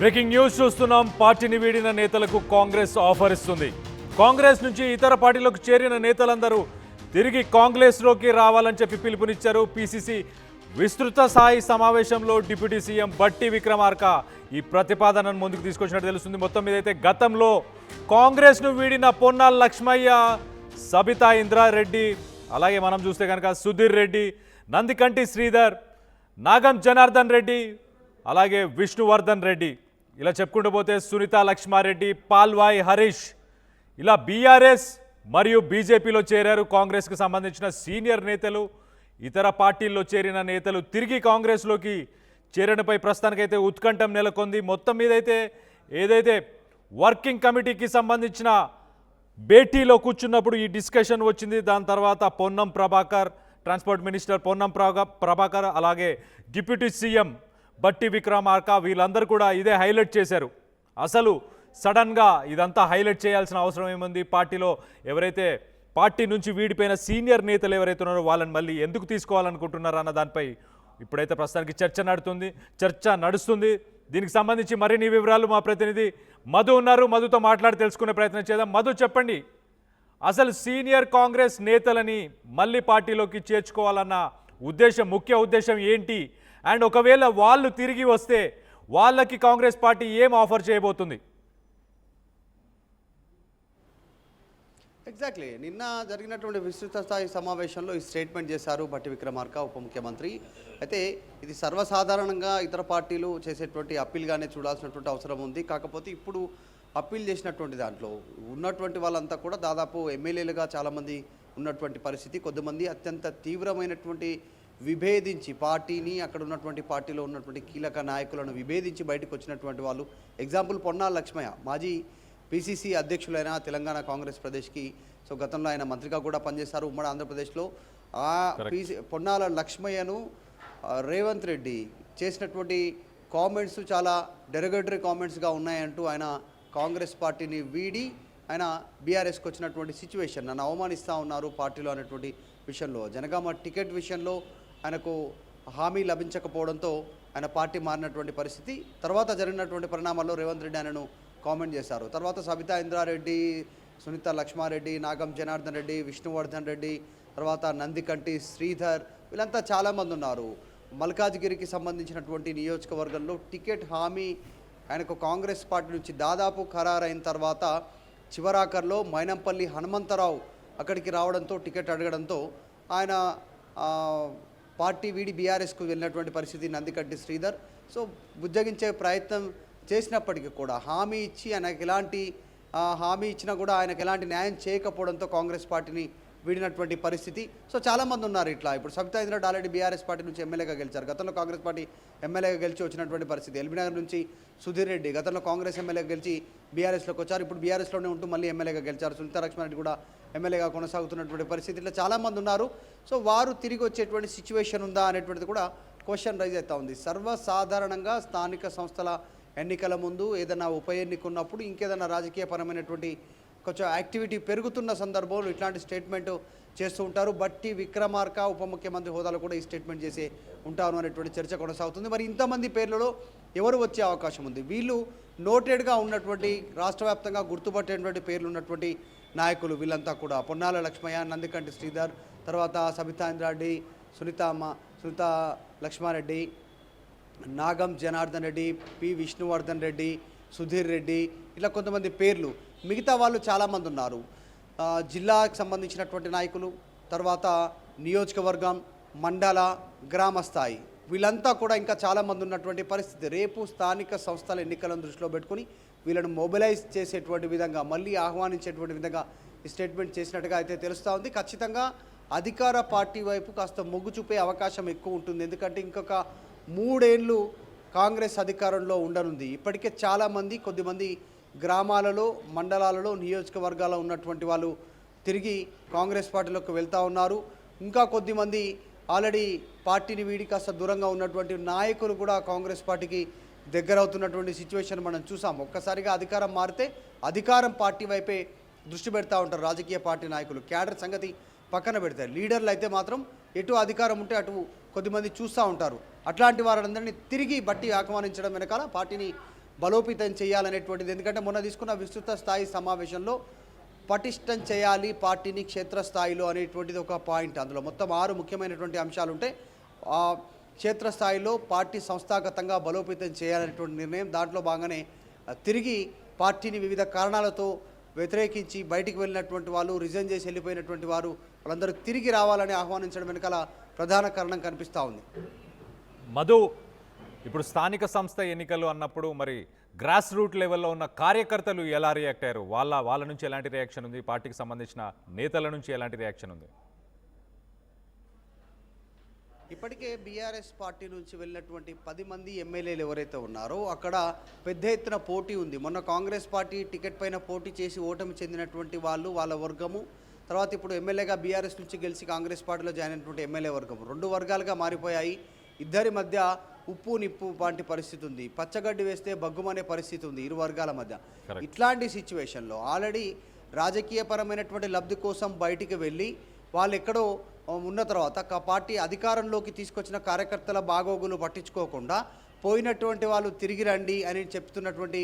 Breaking news చూస్తున్నాం. పార్టీని వీడిన నేతలకు కాంగ్రెస్ ఆఫర్ ఇస్తుంది. కాంగ్రెస్ నుంచి ఇతర పార్టీలకు చేరిన నేతలందరూ తిరిగి కాంగ్రెస్లోకి రావాలని చెప్పి పిలుపునిచ్చారు. పిసిసి విస్తృత స్థాయి సమావేశంలో డిప్యూటీ సీఎం బట్టి విక్రమార్క ఈ ప్రతిపాదనను ముందుకు తీసుకొచ్చినట్టు తెలుస్తుంది. మొత్తం మీద అయితే గతంలో కాంగ్రెస్ను వీడిన పొన్నాల లక్ష్మయ్య, సబితా ఇంద్రారెడ్డి, అలాగే మనం చూస్తే కనుక సుధీర్ రెడ్డి, నందికంటి శ్రీధర్, నాగం జనార్దన్ రెడ్డి, అలాగే విష్ణువర్ధన్ రెడ్డి, ఇలా చెప్పుకుంటూ పోతే సునీత లక్ష్మారెడ్డి, పాల్వాయి హరీష్, ఇలా బీఆర్ఎస్ మరియు బీజేపీలో చేరారు. కాంగ్రెస్కి సంబంధించిన సీనియర్ నేతలు, ఇతర పార్టీల్లో చేరిన నేతలు తిరిగి కాంగ్రెస్లోకి చేరడంపై ప్రస్తుతానికైతే ఉత్కంఠం నెలకొంది. మొత్తం మీద అయితే ఏదైతే వర్కింగ్ కమిటీకి సంబంధించిన భేటీలో కూర్చున్నప్పుడు ఈ డిస్కషన్ వచ్చింది. దాని తర్వాత పొన్నం ప్రభాకర్, ట్రాన్స్పోర్ట్ మినిస్టర్ పొన్నం ప్రభాకర్, అలాగే డిప్యూటీ సీఎం బట్టి విక్రమార్క, వీళ్ళందరూ కూడా ఇదే హైలైట్ చేశారు. అసలు సడన్గా ఇదంతా హైలైట్ చేయాల్సిన అవసరం ఏముంది? పార్టీలో ఎవరైతే పార్టీ నుంచి వీడిపోయిన సీనియర్ నేతలు ఎవరైతే ఉన్నారో వాళ్ళని మళ్ళీ ఎందుకు తీసుకోవాలనుకుంటున్నారు అన్న దానిపై ఇప్పుడైతే ప్రస్తుతానికి చర్చ నడుస్తుంది. దీనికి సంబంధించి మరిన్ని వివరాలు మా ప్రతినిధి మధు ఉన్నారు. మధుతో మాట్లాడి తెలుసుకునే ప్రయత్నం చేద్దాం. మధు, చెప్పండి, అసలు సీనియర్ కాంగ్రెస్ నేతలని మళ్ళీ పార్టీలోకి చేర్చుకోవాలన్న ముఖ్య ఉద్దేశం ఏంటి? అండ్ ఒకవేళ వాళ్ళు తిరిగి వస్తే వాళ్ళకి కాంగ్రెస్ పార్టీ ఏం ఆఫర్ చేయబోతుంది? ఎగ్జాక్ట్లీ నిన్న జరిగినటువంటి విస్తృత స్థాయి సమావేశంలో ఈ స్టేట్మెంట్ చేశారు బట్టి విక్రమార్క, ఉప ముఖ్యమంత్రి. అయితే ఇది సర్వసాధారణంగా ఇతర పార్టీలు చేసేటువంటి అప్పీల్గానే చూడాల్సినటువంటి అవసరం ఉంది. కాకపోతే ఇప్పుడు అప్పీల్ చేసినటువంటి దాంట్లో ఉన్నటువంటి వాళ్ళంతా కూడా దాదాపు ఎమ్మెల్యేలుగా చాలామంది ఉన్నటువంటి పరిస్థితి. కొద్దిమంది అత్యంత తీవ్రమైనటువంటి విభేదించి పార్టీని, అక్కడ ఉన్నటువంటి పార్టీలో ఉన్నటువంటి కీలక నాయకులను విభేదించి బయటకు వచ్చినటువంటి వాళ్ళు. ఎగ్జాంపుల్ పొన్నాల లక్ష్మయ్య, మాజీ పిసిసి అధ్యక్షులైన తెలంగాణ కాంగ్రెస్ ప్రదేశ్కి. సో గతంలో ఆయన మంత్రిగా కూడా పనిచేశారు ఉమ్మడి ఆంధ్రప్రదేశ్లో. ఆ పొన్నాల లక్ష్మయ్యను రేవంత్ రెడ్డి చేసినటువంటి కామెంట్స్ చాలా డెరగేటరీ కామెంట్స్గా ఉన్నాయంటూ ఆయన కాంగ్రెస్ పార్టీని వీడి ఆయన బీఆర్ఎస్కి వచ్చినటువంటి సిచ్యువేషన్, నన్ను అవమానిస్తూ ఉన్నారు పార్టీలో అనేటువంటి విషయంలో, జనగామ టికెట్ విషయంలో ఆయనకు హామీ లభించకపోవడంతో ఆయన పార్టీ మారినటువంటి పరిస్థితి. తర్వాత జరిగినటువంటి పరిణామాల్లో రేవంత్ రెడ్డి ఆయనను కామెంట్ చేశారు. తర్వాత సబితా ఇంద్రారెడ్డి, సునీత లక్ష్మారెడ్డి, నాగం జనార్దన్ రెడ్డి, విష్ణువర్ధన్ రెడ్డి, తర్వాత నందికంటి శ్రీధర్, వీళ్ళంతా చాలామంది ఉన్నారు. మల్కాజ్గిరికి సంబంధించినటువంటి నియోజకవర్గంలో టికెట్ హామీ ఆయనకు కాంగ్రెస్ పార్టీ నుంచి దాదాపు ఖరారైన తర్వాత చివరాఖర్లో మైనంపల్లి హనుమంతరావు అక్కడికి రావడంతో, టికెట్ అడగడంతో ఆయన పార్టీ వీడి బీఆర్ఎస్కు వెళ్ళినటువంటి పరిస్థితి నందికంటి శ్రీధర్. సో బుజ్జగించే ప్రయత్నం చేసినప్పటికీ కూడా హామీ ఇచ్చి ఆయనకు హామీ ఇచ్చినా కూడా ఆయనకు ఎలాంటి న్యాయం చేయకపోవడంతో కాంగ్రెస్ పార్టీని వీడినటువంటి పరిస్థితి. సో చాలామంది ఉన్నారు ఇట్లా. ఇప్పుడు సబితా ఇంద్రారెడ్డి ఆల్రెడీ బీఆర్ఎస్ పార్టీ నుంచి ఎమ్మెల్యేగా గెలిచారు. గతంలో కాంగ్రెస్ పార్టీ ఎమ్మెల్యేగా గెలిచి వచ్చినటువంటి పరిస్థితి. ఎల్బీనగర్ నుంచి సుధీర్ రెడ్డి గతంలో కాంగ్రెస్ ఎమ్మెల్యేగా గెలిచి బీఆర్ఎస్లోకి వచ్చారు. ఇప్పుడు బీఆర్ఎస్లోనే ఉంటూ మళ్ళీ ఎమ్మెల్యేగా గెలిచారు. సునీత లక్ష్మారెడ్డి కూడా ఎమ్మెల్యేగా కొనసాగుతున్నటువంటి పరిస్థితి. ఇట్లా చాలామంది ఉన్నారు. సో వారు తిరిగి వచ్చేటువంటి సిచ్యువేషన్ ఉందా అనేటువంటిది కూడా క్వశ్చన్ రైజ్ అవుతూ ఉంది. సర్వసాధారణంగా స్థానిక సంస్థల ఎన్నికల ముందు ఏదైనా ఉప ఎన్నిక ఉన్నప్పుడు, ఇంకేదైనా రాజకీయపరమైనటువంటి కొంచెం యాక్టివిటీ పెరుగుతున్న సందర్భంలో ఇట్లాంటి స్టేట్మెంట్ చేస్తూ ఉంటారు. బట్టి విక్రమార్క ఉప ముఖ్యమంత్రి హోదాలో కూడా ఈ స్టేట్మెంట్ చేసే ఉంటారు అనేటువంటి చర్చ కొనసాగుతుంది. మరి ఇంతమంది పేర్లలో ఎవరు వచ్చే అవకాశం ఉంది? వీళ్ళు నోటెడ్గా ఉన్నటువంటి, రాష్ట్ర వ్యాప్తంగా గుర్తుపట్టేటువంటి పేర్లు ఉన్నటువంటి నాయకులు వీళ్ళంతా కూడా పొన్నాల లక్ష్మయ్య, నందికంటి శ్రీధర్, తర్వాత సబితా ఇంద్రారెడ్డి, సునీత లక్ష్మారెడ్డి, నాగం జనార్దన్ రెడ్డి, పి విష్ణువర్ధన్ రెడ్డి, సుధీర్ రెడ్డి, ఇట్లా కొంతమంది పేర్లు. మిగతా వాళ్ళు చాలామంది ఉన్నారు. జిల్లాకు సంబంధించినటువంటి నాయకులు, తర్వాత నియోజకవర్గం, మండల, గ్రామ స్థాయి, వీళ్ళంతా కూడా ఇంకా చాలామంది ఉన్నటువంటి పరిస్థితి. రేపు స్థానిక సంస్థల ఎన్నికలను దృష్టిలో పెట్టుకుని వీళ్ళను మొబిలైజ్ చేసేటువంటి విధంగా, మళ్ళీ ఆహ్వానించేటువంటి విధంగా ఈ స్టేట్మెంట్ చేసినట్టుగా అయితే తెలుస్తూ ఉంది. ఖచ్చితంగా అధికార పార్టీ వైపు కాస్త మొగ్గు చూపే అవకాశం ఎక్కువ ఉంటుంది. ఎందుకంటే ఇంకొక 3 ఏళ్ళు కాంగ్రెస్ అధికారంలో ఉండనుంది. ఇప్పటికే చాలామంది, కొద్దిమంది గ్రామాలలో, మండలాలలో, నియోజకవర్గాల్లో ఉన్నటువంటి వాళ్ళు తిరిగి కాంగ్రెస్ పార్టీలోకి వెళ్తూ ఉన్నారు. ఇంకా కొద్దిమంది ఆల్రెడీ పార్టీని వీడి కాస్త దూరంగా ఉన్నటువంటి నాయకులు కూడా కాంగ్రెస్ పార్టీకి దగ్గరవుతున్నటువంటి సిచ్యువేషన్ మనం చూసాం. ఒక్కసారిగా అధికారం మారితే అధికారం పార్టీ వైపే దృష్టి పెడతా ఉంటారు రాజకీయ పార్టీ నాయకులు. క్యాడర్ సంగతి పక్కన పెడతారు. లీడర్లు అయితే మాత్రం ఎటు అధికారం ఉంటే అటు కొద్దిమంది చూస్తూ ఉంటారు. అట్లాంటి వారందరినీ తిరిగి బట్టి ఆహ్వానించడం వెనకాల పార్టీని బలోపేతం చేయాలనేటువంటిది. ఎందుకంటే మొన్న తీసుకున్న విస్తృత స్థాయి సమావేశంలో పటిష్టం చేయాలి పార్టీని క్షేత్రస్థాయిలో అనేటువంటిది ఒక పాయింట్. అందులో మొత్తం 6 ముఖ్యమైనటువంటి అంశాలు ఉంటే ఆ క్షేత్రస్థాయిలో పార్టీ సంస్థాగతంగా బలోపేతం చేయాలనేటువంటి నిర్ణయం. దాంట్లో భాగంగానే తిరిగి పార్టీని వివిధ కారణాలతో వ్యతిరేకించి బయటికి వెళ్ళినటువంటి వాళ్ళు, రిజైన్ చేసి వెళ్ళిపోయినటువంటి వారు, వాళ్ళందరూ తిరిగి రావాలని ఆహ్వానించడం వెనకాల ప్రధాన కారణం కనిపిస్తూ ఉంది. మధు, ఇప్పుడు స్థానిక సంస్థ ఎన్నికలు అన్నప్పుడు మరి గ్రాస్ రూట్ లెవెల్లో ఉన్న కార్యకర్తలు ఎలా రియాక్ట్ అయ్యారు? వాళ్ళ నుంచి ఎలాంటి రియాక్షన్ ఉంది? పార్టీకి సంబంధించిన నేతల నుంచి ఎలాంటి రియాక్షన్ ఉంది? ఇప్పటికే బీఆర్ఎస్ పార్టీ నుంచి వెళ్ళినటువంటి 10 మంది ఎమ్మెల్యేలు ఎవరైతే ఉన్నారో అక్కడ పెద్ద ఎత్తున పోటీ ఉంది. మొన్న కాంగ్రెస్ పార్టీ టికెట్ పైన పోటీ చేసి ఓటమి చెందినటువంటి వాళ్ళు, వాళ్ళ వర్గము, తర్వాత ఇప్పుడు ఎమ్మెల్యేగా బీఆర్ఎస్ నుంచి గెలిచి కాంగ్రెస్ పార్టీలో జాయిన్ అయినటువంటి ఎమ్మెల్యే వర్గము 2 వర్గాలుగా మారిపోయాయి. ఇద్దరి మధ్య ఉప్పు నిప్పు వంటి పరిస్థితి ఉంది. పచ్చగడ్డి వేస్తే బగ్గుమనే పరిస్థితి ఉంది ఇరు వర్గాల మధ్య. ఇట్లాంటి సిచ్యువేషన్లో ఆల్రెడీ రాజకీయపరమైనటువంటి లబ్ధి కోసం బయటికి వెళ్ళి వాళ్ళు ఎక్కడో ఉన్న తర్వాత పార్టీ అధికారంలోకి తీసుకొచ్చిన కార్యకర్తల బాగోగులు పట్టించుకోకుండా పోయినటువంటి వాళ్ళు తిరిగి రండి అని చెప్తున్నటువంటి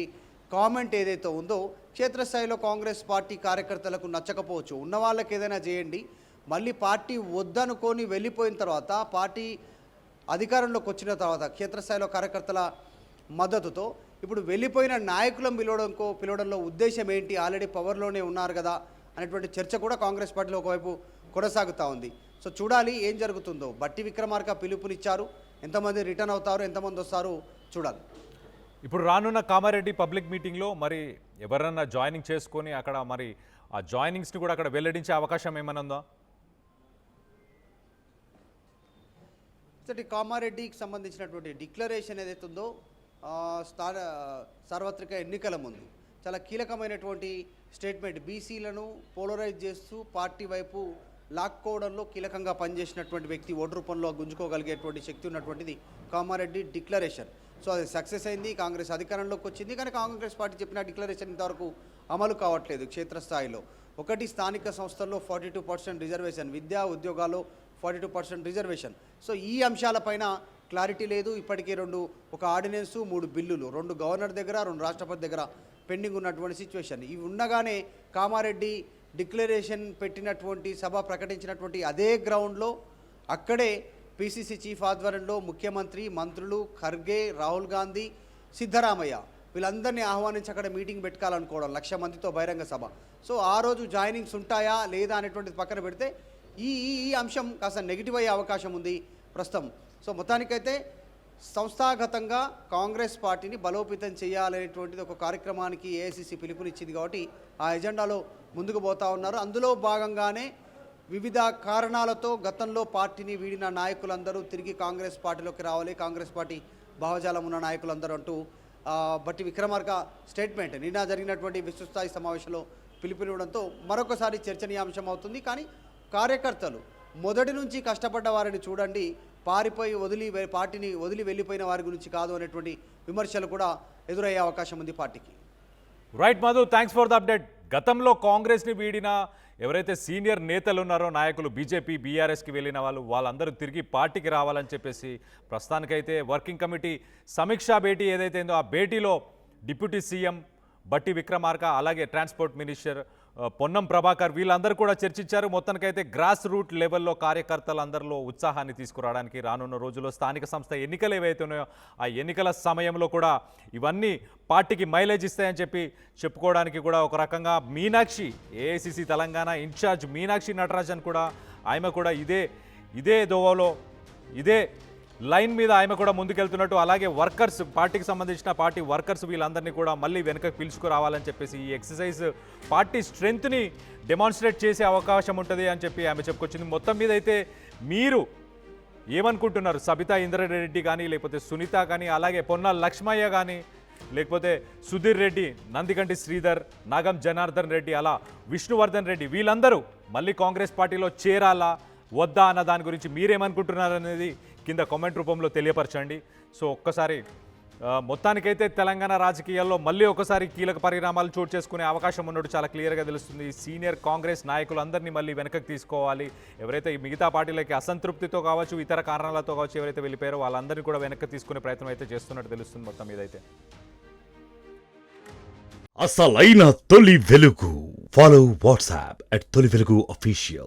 కామెంట్ ఏదైతే ఉందో క్షేత్రస్థాయిలో కాంగ్రెస్ పార్టీ కార్యకర్తలకు నచ్చకపోవచ్చు. ఉన్న వాళ్ళకి ఏదైనా చేయండి, మళ్ళీ పార్టీ వద్దనుకొని వెళ్ళిపోయిన తర్వాత పార్టీ అధికారంలోకి వచ్చిన తర్వాత క్షేత్రస్థాయిలో కార్యకర్తల మద్దతుతో ఇప్పుడు వెళ్ళిపోయిన నాయకులను పిలవడంలో ఉద్దేశం ఏంటి? ఆల్రెడీ పవర్లోనే ఉన్నారు కదా అనేటువంటి చర్చ కూడా కాంగ్రెస్ పార్టీలో ఒకవైపు కొనసాగుతూ ఉంది. సో చూడాలి ఏం జరుగుతుందో. బట్టి విక్రమార్క పిలుపునిచ్చారు, ఎంతమంది రిటర్న్ అవుతారు, ఎంతమంది వస్తారు చూడాలి. ఇప్పుడు రానున్న కామారెడ్డి పబ్లిక్ మీటింగ్లో మరి ఎవరన్నా జాయినింగ్ చేసుకొని అక్కడ మరి ఆ జాయినింగ్స్ని కూడా అక్కడ వెల్లడించే అవకాశం ఏమైనా ఉందా? కామారెడ్డికి సంబంధించినటువంటి డిక్లరేషన్ ఏదైతే ఉందో సార్వత్రిక ఎన్నికల ముందు చాలా కీలకమైనటువంటి స్టేట్మెంట్. బీసీలను పోలరైజ్ చేస్తూ పార్టీ వైపు లాక్కోవడంలో కీలకంగా పనిచేసినటువంటి వ్యక్తి, ఓటు రూపంలో గుంజుకోగలిగేటువంటి శక్తి ఉన్నటువంటిది కామారెడ్డి డిక్లరేషన్. సో అది సక్సెస్ అయింది, కాంగ్రెస్ అధికారంలోకి వచ్చింది. కానీ కాంగ్రెస్ పార్టీ చెప్పిన డిక్లరేషన్ ఇంతవరకు అమలు కావట్లేదు క్షేత్రస్థాయిలో. ఒకటి, స్థానిక సంస్థల్లో 42% రిజర్వేషన్, విద్యా ఉద్యోగాల్లో 42% రిజర్వేషన్. సో ఈ అంశాలపైన క్లారిటీ లేదు. ఇప్పటికే ఒక ఆర్డినెన్సు, 3 బిల్లులు, 2 గవర్నర్ దగ్గర, 2 రాష్ట్రపతి దగ్గర పెండింగ్ ఉన్నటువంటి సిచ్యువేషన్. ఇవి ఉండగానే కామారెడ్డి డిక్లరేషన్ పెట్టినటువంటి సభ ప్రకటించినటువంటి అదే గ్రౌండ్లో అక్కడే పిసిసి చీఫ్ ఆధ్వర్యంలో ముఖ్యమంత్రి, మంత్రులు, ఖర్గే, రాహుల్ గాంధీ, సిద్ధరామయ్య వీళ్ళందరినీ ఆహ్వానించి అక్కడ మీటింగ్ పెట్టుకోవాలనుకోవడం 1,00,000 మందితో బహిరంగ సభ. సో ఆ రోజు జాయినింగ్స్ ఉంటాయా లేదా అనేటువంటిది పక్కన పెడితే ఈ అంశం కాస్త నెగిటివ్ అయ్యే అవకాశం ఉంది ప్రస్తుతం. సో మొత్తానికైతే సంస్థాగతంగా కాంగ్రెస్ పార్టీని బలోపేతం చేయాలనేటువంటిది ఒక కార్యక్రమానికి ఏఐసిసి పిలుపునిచ్చింది కాబట్టి ఆ ఎజెండాలో ముందుకు పోతా ఉన్నారు. అందులో భాగంగానే వివిధ కారణాలతో గతంలో పార్టీని వీడిన నాయకులందరూ తిరిగి కాంగ్రెస్ పార్టీలోకి రావాలి, కాంగ్రెస్ పార్టీ భావజాలం ఉన్న నాయకులందరూ అంటూ బట్టి విక్రమార్క స్టేట్మెంట్ నిన్న జరిగినటువంటి విస్తృతస్థాయి సమావేశంలో పిలుపునివ్వడంతో మరొకసారి చర్చనీయాంశం అవుతుంది. కానీ కార్యకర్తలు మొదటి నుంచి కష్టపడ్డ వారిని చూడండి, పారిపోయి పార్టీని వదిలి వెళ్ళిపోయిన వారి గురించి కాదు అనేటువంటి విమర్శలు కూడా ఎదురయ్యే అవకాశం ఉంది పార్టీకి. Right Madhu, thanks for the update. గతంలో కాంగ్రెస్ని వీడిన ఎవరైతే సీనియర్ నేతలు ఉన్నారో నాయకులు, బీజేపీ బీఆర్ఎస్కి వెళ్ళిన వాళ్ళందరూ తిరిగి పార్టీకి రావాలని చెప్పేసి ప్రస్తుతానికైతే వర్కింగ్ కమిటీ సమీక్షా భేటీ ఏదైతే ఉందో ఆ భేటీలో డిప్యూటీ సీఎం బట్టి విక్రమార్క, అలాగే ట్రాన్స్పోర్ట్ మినిస్టర్ పొన్నం ప్రభాకర్ వీళ్ళందరూ కూడా చర్చించారు. మొత్తానికైతే గ్రాస్ రూట్ లెవెల్లో కార్యకర్తలందరిలో ఉత్సాహాన్ని తీసుకురావడానికి రానున్న రోజుల్లో స్థానిక సంస్థ ఎన్నికలు ఏవైతే ఉన్నాయో ఆ ఎన్నికల సమయంలో కూడా ఇవన్నీ పార్టీకి మైలేజ్ ఇస్తాయని చెప్పుకోవడానికి కూడా ఒక రకంగా మీనాక్షి, ఏఐసిసి తెలంగాణ ఇన్ఛార్జ్ మీనాక్షి నటరాజన్ కూడా ఆమె కూడా ఇదే దోవలో ఇదే లైన్ మీద ఆమె కూడా ముందుకెళ్తున్నట్టు, అలాగే వర్కర్స్, పార్టీకి సంబంధించిన పార్టీ వర్కర్స్ వీళ్ళందరినీ కూడా మళ్ళీ వెనకకు పిలుచుకురావాలని చెప్పేసి ఈ ఎక్సర్సైజ్ పార్టీ స్ట్రెంగ్త్ని డెమాన్స్ట్రేట్ చేసే అవకాశం ఉంటుంది అని చెప్పి ఆమె చెప్పుకొచ్చింది. మొత్తం మీద అయితే మీరు ఏమనుకుంటున్నారు? సబితా ఇంద్రారెడ్డి కానీ, లేకపోతే సునీత కానీ, అలాగే పొన్నాల లక్ష్మయ్య కానీ, లేకపోతే సుధీర్ రెడ్డి, నందికంటి శ్రీధర్, నాగం జనార్దన్ రెడ్డి, అలా విష్ణువర్ధన్ రెడ్డి వీళ్ళందరూ మళ్ళీ కాంగ్రెస్ పార్టీలో చేరాలా వద్దా అన్న దాని గురించి మీరేమనుకుంటున్నారు అనేది కింద కామెంట్ రూపంలో తెలియపరచండి. సో ఒక్కసారి మొత్తానికైతే తెలంగాణ రాజకీయాల్లో మళ్ళీ ఒకసారి కీలక పరిణామాలు చోటు చేసుకునే అవకాశం ఉన్నట్టు చాలా క్లియర్గా తెలుస్తుంది. సీనియర్ కాంగ్రెస్ నాయకులందరినీ మళ్ళీ వెనకకు తీసుకోవాలి. ఎవరైతే ఈ మిగతా పార్టీలకి అసంతృప్తితో కావచ్చు, ఇతర కారణాలతో కావచ్చు ఎవరైతే వెళ్ళిపోయారో వాళ్ళందరినీ కూడా వెనక్కి తీసుకునే ప్రయత్నం అయితే చేస్తున్నట్టు తెలుస్తుంది మొత్తం మీదైతే. అసలైన తొలి వెలుగు. ఫాలో వాట్సాప్ @తొలి వెలుగు official.